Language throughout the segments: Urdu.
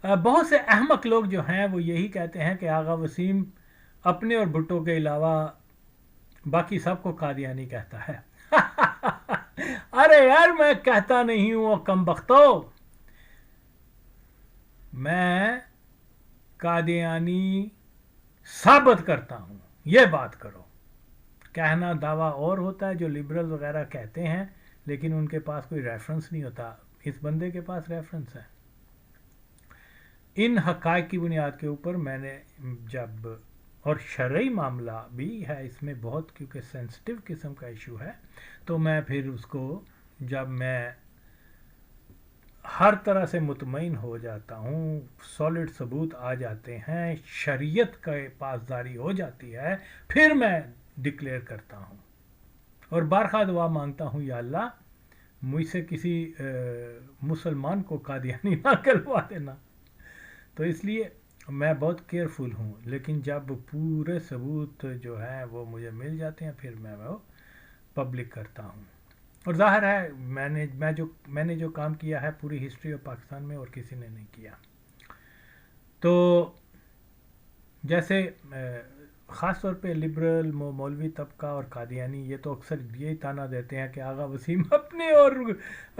بہت سے احمق لوگ جو ہیں وہ یہی کہتے ہیں کہ آغا وسیم اپنے اور بھٹو کے علاوہ باقی سب کو قادیانی کہتا ہے. ارے یار میں کہتا نہیں ہوں کم بختو، میں قادیانی ثابت کرتا ہوں. یہ بات کرو. کہنا دعویٰ اور ہوتا ہے جو لبرل وغیرہ کہتے ہیں، لیکن ان کے پاس کوئی ریفرنس نہیں ہوتا. اس بندے کے پاس ریفرنس ہے. ان حقائق کی بنیاد کے اوپر میں نے جب، اور شرعی معاملہ بھی ہے اس میں بہت، کیونکہ سینسٹیو قسم کا ایشو ہے، تو میں پھر اس کو جب میں ہر طرح سے مطمئن ہو جاتا ہوں، سالڈ ثبوت آ جاتے ہیں، شریعت کا پاسداری ہو جاتی ہے، پھر میں ڈکلیئر کرتا ہوں اور بارخواہ دعا مانگتا ہوں یا اللہ مجھ سے کسی مسلمان کو قادیانی نہ کروا دینا. تو اس لیے میں بہت کیئرفل ہوں، لیکن جب پورے ثبوت جو ہیں وہ مجھے مل جاتے ہیں پھر میں وہ پبلک کرتا ہوں. اور ظاہر ہے میں نے جو کام کیا ہے پوری ہسٹری آف پاکستان میں اور کسی نے نہیں کیا. تو جیسے خاص طور پہ لبرل مولوی طبقہ اور قادیانی یہ تو اکثر یہی تانا دیتے ہیں کہ آغا وسیم اپنے اور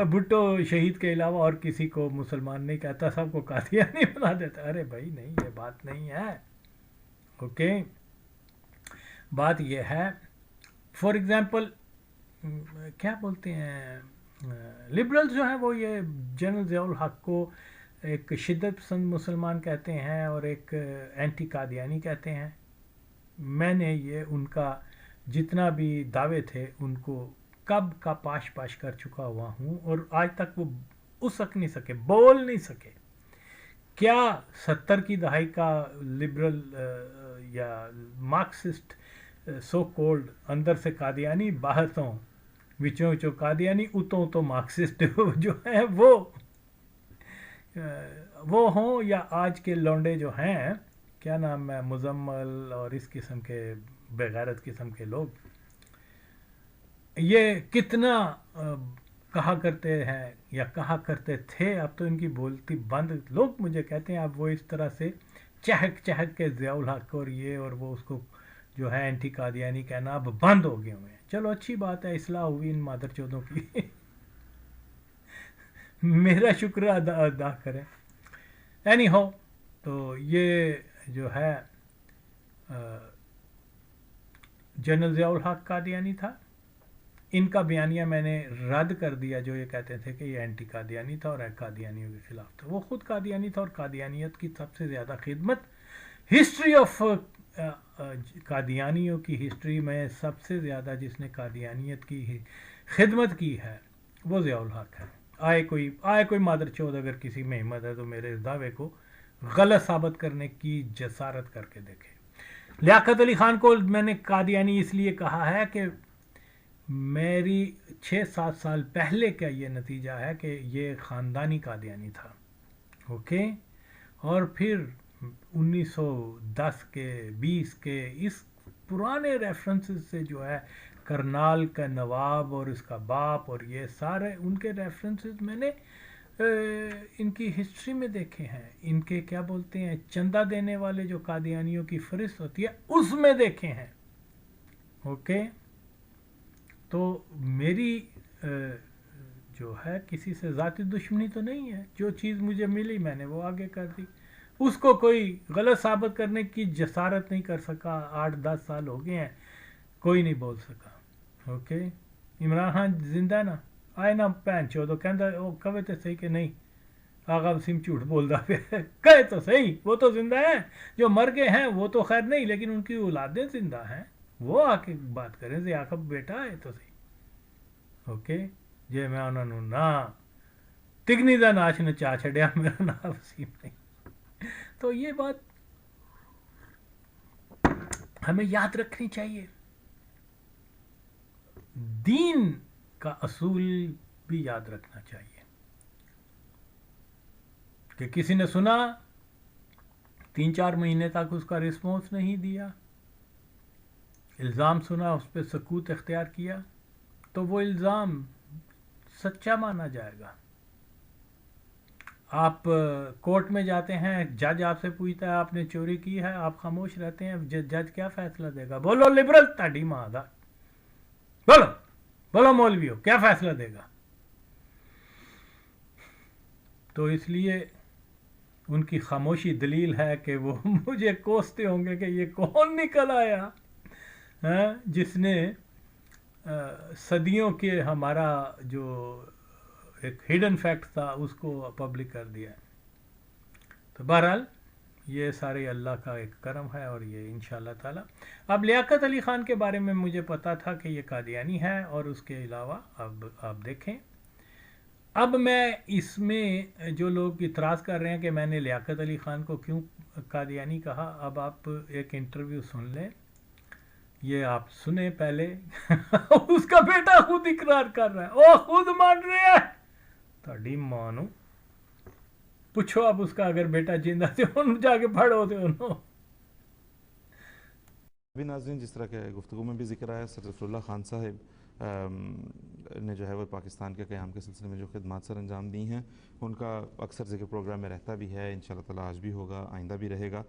بھٹو شہید کے علاوہ اور کسی کو مسلمان نہیں کہتا، سب کو قادیانی بنا دیتا. ارے بھائی نہیں، یہ بات نہیں ہے. اوکے، بات یہ ہے فار ایگزامپل کیا بولتے ہیں لبرلز جو ہیں وہ یہ جنرل ضیاء الحق کو ایک شدت پسند مسلمان کہتے ہیں اور ایک اینٹی قادیانی کہتے ہیں. میں نے یہ ان کا جتنا بھی دعوے تھے ان کو کب کا پاش پاش کر چکا ہوا ہوں، اور آج تک وہ اسک نہیں سکے، بول نہیں سکے. کیا 70 کی دہائی کا لبرل یا مارکسسٹ سو کولڈ اندر سے قادیانی، باہر تو وچوں قادیانی، اتوں تو مارکسسٹ جو ہیں وہ ہوں، یا آج کے لونڈے جو ہیں کیا نام ہے مزمل اور اس قسم کے بغیرت قسم کے لوگ، یہ کتنا کہا کرتے ہیں یا کہا کرتے تھے، اب تو ان کی بولتی بند. لوگ مجھے کہتے ہیں اب وہ اس طرح سے چہک چہک کے ضیاء الحق اور یہ اور وہ اس کو جو ہے اینٹی قادیانی کہنا اب بند ہو گئے ہوئے ہیں. چلو اچھی بات ہے، اصلاح ہوئی ان مادر چودوں کی. میرا شکر ادا کریں. اینی ہو، تو یہ جو ہے جنرل ضیاء الحق قادیانی تھا. ان کا بیانیہ میں نے رد کر دیا جو یہ کہتے تھے کہ یہ اینٹی قادیانی تھا اور قادیانیوں کے خلاف تھا. وہ خود قادیانی تھا اور قادیانیت کی سب سے زیادہ خدمت ہسٹری آف قادیانیوں کی ہسٹری میں سب سے زیادہ جس نے قادیانیت کی خدمت کی ہے وہ ضیاء الحق ہے. آئے کوئی مادر چود اگر کسی میں ہمت ہے تو میرے اس دعوے کو غلط ثابت کرنے کی جسارت کر کے دیکھے. لیاقت علی خان کو میں نے قادیانی اس لیے کہا ہے کہ میری 6-7 سال پہلے کا یہ نتیجہ ہے کہ یہ خاندانی قادیانی تھا. اوکے، اور پھر 1910 کے 20 کے اس پرانے ریفرنسز سے جو ہے کرنال کا نواب اور اس کا باپ اور یہ سارے ان کے ریفرنسز میں نے ان کی ہسٹری میں دیکھے ہیں. ان کے کیا بولتے ہیں چندہ دینے والے جو قادیانیوں کی فہرست ہوتی ہے اس میں دیکھے ہیں. اوکے، تو میری جو ہے کسی سے ذاتی دشمنی تو نہیں ہے. جو چیز مجھے ملی میں نے وہ آگے کر دی. اس کو کوئی غلط ثابت کرنے کی جسارت نہیں کر سکا. 8-10 سال ہو گئے ہیں، کوئی نہیں بول سکا. اوکے، عمران خان زندہ ہے نا، آئے نا پہن چودو کہے تو صحیح کہ نہیں آغا وسیم جھوٹ بول رہا ہے. کہے تو صحیح، وہ تو زندہ ہیں. جو مر گئے ہیں وہ تو خیر نہیں، لیکن ان کی اولادیں زندہ ہیں، وہ آ کے بات کریں. ضیاقت بیٹا ہے تو صحیح. اوکے جی، میں انہوں نے نہ تگنی دا ناچ نچا چھڑیا، میرا نام وسیم نہیں. تو یہ بات ہمیں یاد رکھنی چاہیے. دین کا اصول بھی یاد رکھنا چاہیے کہ کسی نے سنا 3-4 مہینے تک اس کا رسپانس نہیں دیا، الزام سنا اس پہ سکوت اختیار کیا، تو وہ الزام سچا مانا جائے گا. آپ کورٹ میں جاتے ہیں، جج آپ سے پوچھتا ہے آپ نے چوری کی ہے، آپ خاموش رہتے ہیں، جج کیا فیصلہ دے گا؟ بولو لبرل تاڑی ماں دا، بولو بولو مولویو کیا فیصلہ دے گا؟ تو اس لیے ان کی خاموشی دلیل ہے کہ وہ مجھے کوستے ہوں گے کہ یہ کون نکل آیا جس نے صدیوں کے ہمارا جو ایک ہڈن فیکٹ تھا اس کو پبلک کر دیا ہے۔ تو بہرحال یہ سارے اللہ کا ایک کرم ہے، اور یہ انشاءاللہ تعالی۔ اب لیاقت علی خان کے بارے میں مجھے پتا تھا کہ یہ قادیانی ہے، اور اس کے علاوہ اب آپ دیکھیں، اب میں اس میں جو لوگ اعتراض کر رہے ہیں کہ میں نے لیاقت علی خان کو کیوں قادیانی کہا، اب آپ ایک انٹرویو سن لیں، یہ آپ سنیں پہلے اس کا بیٹا خود اقرار کر رہا ہے، او خود مان رہے ہیں تھوڑی مانو، پوچھو اب اس کا اگر بیٹا زندہ تھے انہوں جا کے پڑھو تھے انہوں۔ بھی ناظرین، جس طرح کہ گفتگو میں بھی ذکر آیا، سر ظفر اللہ خان صاحب نے جو ہے وہ پاکستان کے قیام کے سلسلے میں جو خدمات سر انجام دی ہیں، ان کا اکثر ذکر پروگرام میں رہتا بھی ہے، انشاءاللہ تعالی آج بھی ہوگا، آئندہ بھی رہے گا۔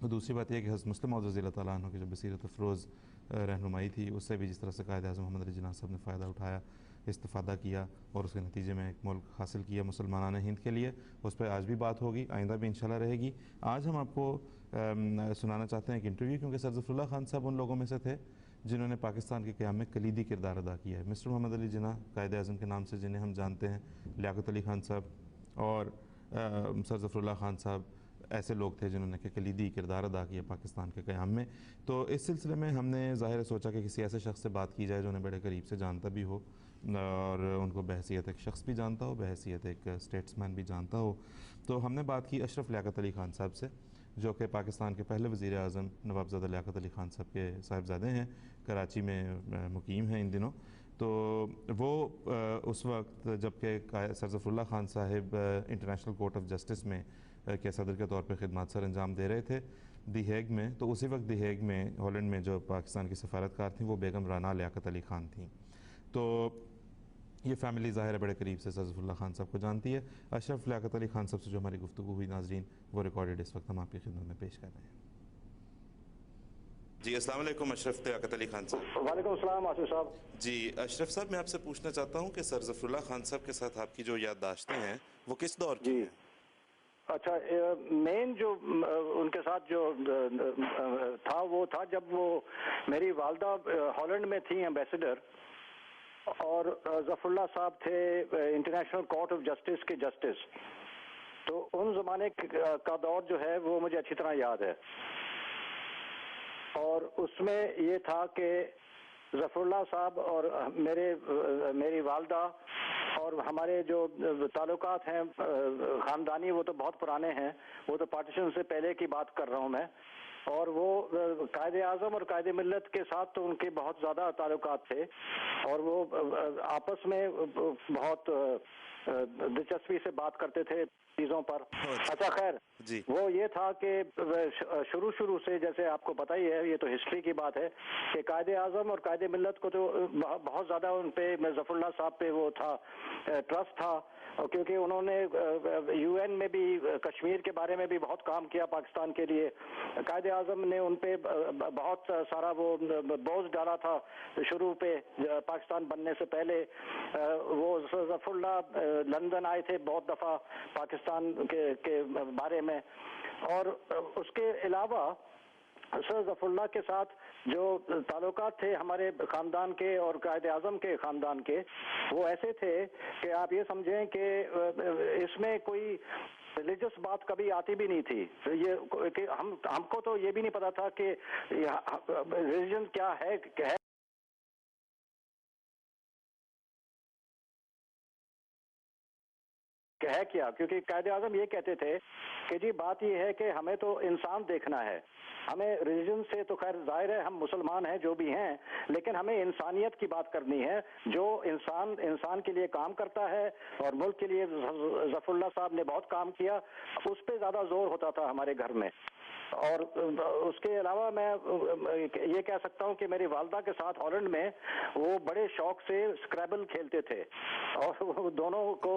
اور دوسری بات یہ کہ حضرت مسلم موعود رضی اللہ تعالیٰ عنہ کی جو بصیرت افروز رہنمائی تھی، اس سے بھی جس طرح سے قائد اعظم محمد علی جناح صاحب نے فائدہ اٹھایا، استفادہ کیا، اور اس کے نتیجے میں ایک ملک حاصل کیا مسلمانان ہند کے لیے، اس پہ آج بھی بات ہوگی، آئندہ بھی انشاءاللہ رہے گی۔ آج ہم آپ کو سنانا چاہتے ہیں ایک انٹرویو، کیونکہ سر ظفر اللہ خان صاحب ان لوگوں میں سے تھے جنہوں نے پاکستان کے قیام میں کلیدی کردار ادا کیا ہے۔ مسٹر محمد علی جناح قائد اعظم کے نام سے جنہیں ہم جانتے ہیں، لیاقت علی خان صاحب اور سر ظفر اللہ خان صاحب ایسے لوگ تھے جنہوں نے کہ کلیدی کردار ادا کیا پاکستان کے قیام میں۔ تو اس سلسلے میں ہم نے ظاہر سوچا کہ کسی ایسے شخص سے بات کی جائے جو انہیں بڑے قریب سے جانتا بھی ہو، اور ان کو بحیثیت ایک شخص بھی جانتا ہو، بحیثیت ایک اسٹیٹس مین بھی جانتا ہو۔ تو ہم نے بات کی اشرف لیاقت علی خان صاحب سے، جو کہ پاکستان کے پہلے وزیر اعظم نوابزادہ لیاقت علی خان صاحب کے صاحبزادے ہیں، کراچی میں مقیم ہیں ان دنوں۔ تو وہ اس وقت جب کہ سر ظفر اللہ خان صاحب انٹرنیشنل کورٹ آف جسٹس میں کے صدر کے طور پہ خدمات سر انجام دے رہے تھے دی ہیگ میں، تو اسی وقت دی ہیگ میں ہالینڈ میں جو پاکستان کی سفارتکار تھیں وہ بیگم رانا لیاقت علی خان تھیں۔ تو یہ فیملی ظاہر ہے بڑے قریب سے سر ظفر اللہ خان صاحب کو جانتی ہے۔ اشرف لیاقت علی خان صاحب سے جو ہماری گفتگو ہوئی ناظرین، وہ ریکارڈڈ اس وقت ہم آپ کی خدمت میں پیش کر رہے ہیں۔ جی السلام علیکم اشرف لیاقت علی خان صاحب۔ وعلیکم السلام آصف صاحب۔ جی اشرف صاحب، میں آپ سے پوچھنا چاہتا ہوں کہ سر ظفر اللہ خان صاحب کے ساتھ آپ کی جو یادداشتیں ہیں وہ کس دور کی جی ہیں؟ اچھا، مین جو ان کے ساتھ جو تھا وہ تھا جب وہ میری والدہ ہالینڈ میں تھیں ایمبیسڈر، اور ظفر اللہ صاحب تھے انٹرنیشنل کورٹ آف جسٹس کے جسٹس۔ تو ان زمانے کا دور جو ہے وہ مجھے اچھی طرح یاد ہے، اور اس میں یہ تھا کہ ظفر اللہ صاحب اور میری والدہ اور ہمارے جو تعلقات ہیں خاندانی، وہ تو بہت پرانے ہیں، وہ تو پارٹیشن سے پہلے کی بات کر رہا ہوں میں۔ اور وہ قائد اعظم اور قائد ملت کے ساتھ تو ان کے بہت زیادہ تعلقات تھے، اور وہ آپس میں بہت دلچسپی سے بات کرتے تھے چیزوں پر۔ اچھا خیر، جی وہ یہ تھا کہ شروع سے، جیسے آپ کو پتہ ہی ہے، یہ تو ہسٹری کی بات ہے کہ قائد اعظم اور قائد ملت کو تو بہت زیادہ ان پہ ظفر اللہ صاحب پہ وہ تھا، ٹرسٹ تھا، کیونکہ انہوں نے یو این میں بھی کشمیر کے بارے میں بھی بہت کام کیا پاکستان کے لیے۔ قائد اعظم نے ان پہ بہت سارا وہ بوجھ ڈالا تھا شروع پہ پاکستان بننے سے پہلے۔ وہ ظفر اللہ لندن آئے تھے بہت دفعہ پاکستان کے بارے میں، اور اس کے علاوہ سر ظفر اللہ کے ساتھ جو تعلقات تھے ہمارے خاندان کے اور قائد اعظم کے خاندان کے، وہ ایسے تھے کہ آپ یہ سمجھیں کہ اس میں کوئی ریلیجس بات کبھی آتی بھی نہیں تھی۔ یہ کہ ہم کو تو یہ بھی نہیں پتا تھا کہ ریلیجن کیا ہے کیا، کیونکہ قائد اعظم یہ کہتے تھے کہ جی بات یہ ہے کہ ہمیں تو انسان دیکھنا ہے، ہمیں ریلیجن سے تو خیر ظاہر ہے ہم مسلمان ہیں جو بھی ہیں، لیکن ہمیں انسانیت کی بات کرنی ہے، جو انسان کے لیے کام کرتا ہے، اور ملک کے لیے ظفر اللہ صاحب نے بہت کام کیا، اس پہ زیادہ زور ہوتا تھا ہمارے گھر میں۔ اور اس کے علاوہ میں یہ کہہ سکتا ہوں کہ میری والدہ کے ساتھ ہالینڈ میں وہ بڑے شوق سے اسکریبل کھیلتے تھے، اور وہ دونوں کو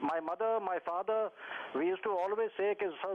My mother, my father, we used to always say that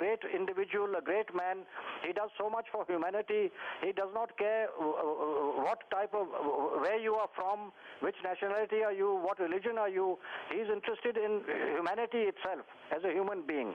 great individual, a great man. He does so much for humanity. He does not care what type of, where you are from, which nationality are you, what religion are you. He is interested in humanity itself as a human being.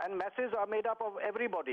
and masses are made up of everybody.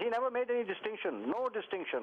he never made any distinction, no distinction.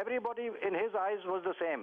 Everybody in his eyes was the same.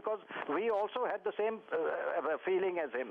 because we also had the same feeling as him.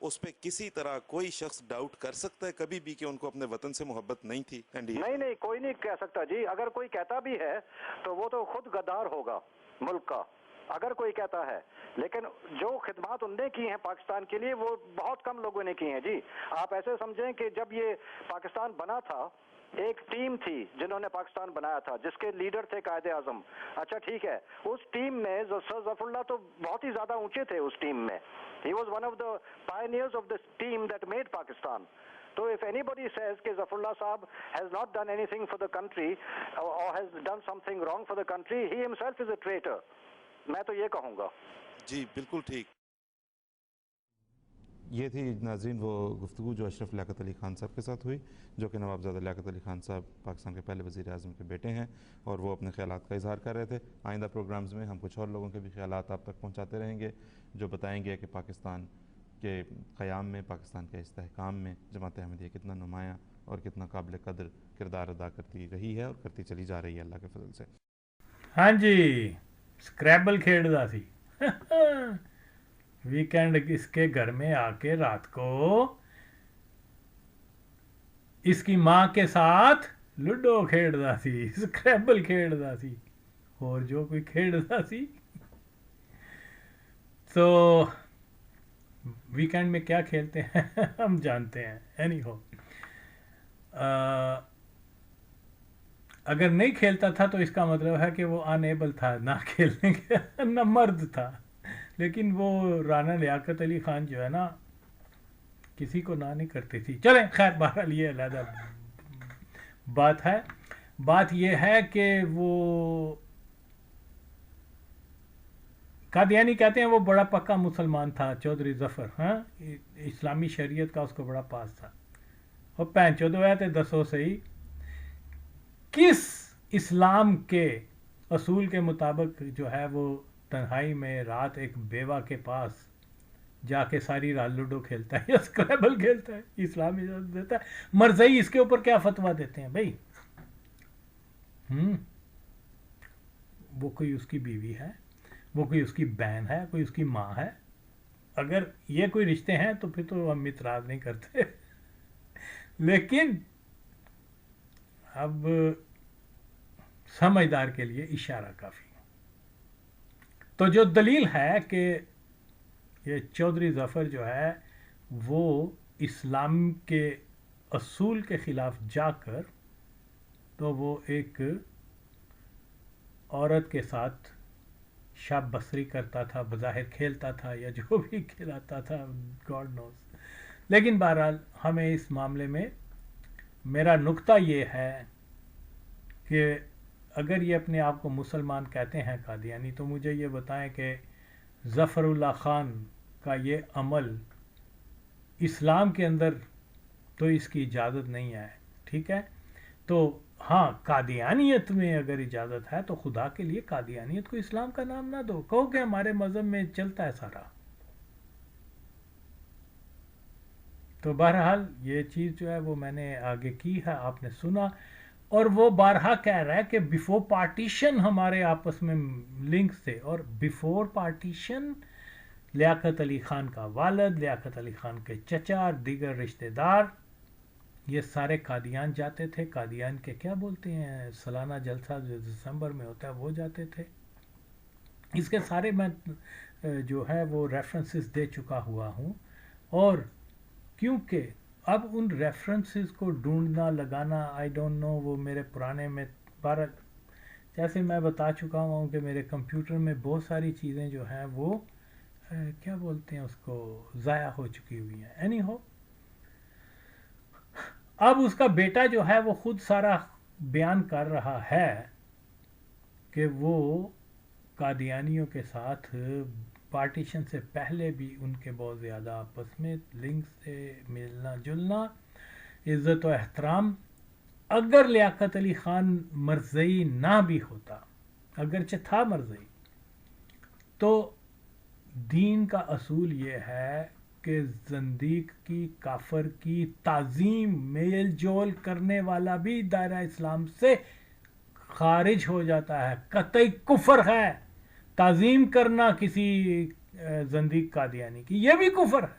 اس پہ کسی طرح کوئی شخص ڈاؤٹ کر سکتا ہے کبھی بھی کہ ان کو اپنے وطن سے محبت نہیں تھی؟ نہیں کوئی نہیں کہہ سکتا جی. اگر کوئی کہتا بھی ہے تو وہ تو خود غدار ہوگا ملک کا, اگر کوئی کہتا ہے. لیکن جو خدمات انہوں نے کی ہیں پاکستان کے لیے وہ بہت کم لوگوں نے کی ہیں جی. آپ ایسے سمجھیں کہ جب یہ پاکستان بنا تھا ایک ٹیم تھی جنہوں نے پاکستان بنایا تھا جس کے لیڈر تھے قائد اعظم. اچھا ٹھیک ہے, اس ٹیم میں سر ظفر اللہ تو بہت ہی زیادہ اونچے تھے اس ٹیم میں. He was one of the pioneers of this team that made Pakistan. So if anybody says کہ Zafrullah Saab has not done anything for the country or has done something wrong for the country, he himself is a traitor. میں تو یہ کہوں گا. جی بالکل ٹھیک. یہ تھی ناظرین وہ گفتگو جو اشرف لیاقت علی خان صاحب کے ساتھ ہوئی, جو کہ نوابزادہ لیاقت علی خان صاحب پاکستان کے پہلے وزیر اعظم کے بیٹے ہیں, اور وہ اپنے خیالات کا اظہار کر رہے تھے. آئندہ پروگرامز میں ہم کچھ اور لوگوں کے بھی خیالات آپ تک پہنچاتے رہیں گے جو بتائیں گے کہ پاکستان کے قیام میں, پاکستان کے استحکام میں جماعت احمدیہ کتنا نمایاں اور کتنا قابل قدر کردار ادا کرتی رہی ہے اور کرتی چلی جا رہی ہے اللہ کے فضل سے. ہاں جی, اسکریبل کھیلتا سی ویکینڈ اس کے گھر میں آ کے رات کو اس کی ماں کے ساتھ لوڈو کھیلتا سی, اسکریبل کھیلتا سی, اور جو کوئی کھیلتا سی. تو ویکینڈ میں کیا کھیلتے ہیں ہم جانتے ہیں. اینی ہو, اگر نہیں کھیلتا تھا تو اس کا مطلب ہے کہ وہ انیبل تھا, نہ کھیلنے کے, نہ مرد تھا. لیکن وہ رانا لیاقت علی خان جو ہے نا کسی کو نہ نہیں کرتی تھی. چلیں خیر, بہرحال یہ علیحدہ بات ہے. بات یہ ہے کہ وہ قادیانی کہتے ہیں وہ بڑا پکا مسلمان تھا چودھری ظفر. ہاں, اسلامی شریعت کا اس کو بڑا پاس تھا. اور 5 دسو صحیح کس اسلام کے اصول کے مطابق جو ہے وہ تنہائی میں رات ایک بیوہ کے پاس جا کے ساری رات لوڈو کھیلتا ہے یا اسکریبل کھیلتا ہے؟ اسلام اجازت دیتا ہے. مرزائی اس کے اوپر کیا فتویٰ دیتے ہیں بھائی؟ وہ کوئی اس کی بیوی ہے, وہ کوئی اس کی بہن ہے, کوئی اس کی ماں ہے. اگر یہ کوئی رشتے ہیں تو پھر تو ہم اعتراض نہیں کرتے. لیکن اب سمجھدار کے لیے اشارہ کافی. تو جو دلیل ہے کہ یہ چودھری ظفر جو ہے وہ اسلام کے اصول کے خلاف جا کر تو وہ ایک عورت کے ساتھ شب بسری کرتا تھا, بظاہر کھیلتا تھا یا جو بھی کھلاتا تھا, گاڈ نوز. لیکن بہرحال ہمیں اس معاملے میں میرا نقطہ یہ ہے کہ اگر یہ اپنے آپ کو مسلمان کہتے ہیں قادیانی, تو مجھے یہ بتائیں کہ ظفر اللہ خان کا یہ عمل اسلام کے اندر تو اس کی اجازت نہیں ہے. ٹھیک ہے, تو ہاں قادیانیت میں اگر اجازت ہے تو خدا کے لیے قادیانیت کو اسلام کا نام نہ دو, کہو کہ ہمارے مذہب میں چلتا ہے سارا. تو بہرحال یہ چیز جو ہے وہ میں نے آگے کی ہے, آپ نے سنا. اور وہ بارہا کہہ رہا ہے کہ بیفور پارٹیشن ہمارے آپس میں لنکس تھے, اور بیفور پارٹیشن لیاقت علی خان کا والد, لیاقت علی خان کے چچا اور دیگر رشتہ دار یہ سارے قادیان جاتے تھے. قادیان کے کیا بولتے ہیں, سالانہ جلسہ جو دسمبر میں ہوتا ہے وہ جاتے تھے. اس کے سارے میں جو ہے وہ ریفرنسز دے چکا ہوا ہوں. اور کیونکہ اب ان ریفرنسز کو ڈھونڈنا لگانا آئی ڈونٹ نو, وہ میرے پرانے میں جیسے میں بتا چکا ہوں کہ میرے کمپیوٹر میں بہت ساری چیزیں جو ہیں وہ کیا بولتے ہیں اس کو ضائع ہو چکی ہوئی ہیں. اینی ہو, اب اس کا بیٹا جو ہے وہ خود سارا بیان کر رہا ہے کہ وہ قادیانیوں کے ساتھ پارٹیشن سے پہلے بھی ان کے بہت زیادہ آپس میں لنکس سے ملنا جلنا, عزت و احترام. اگر لیاقت علی خان مرزئی نہ بھی ہوتا, اگرچہ تھا مرزئی, تو دین کا اصول یہ ہے کہ زندیق کی, کافر کی تعظیم میل جول کرنے والا بھی دائرہ اسلام سے خارج ہو جاتا ہے. قطعی کفر ہے تعظیم کرنا کسی زندیق قادیانی کی, یہ بھی کفر ہے.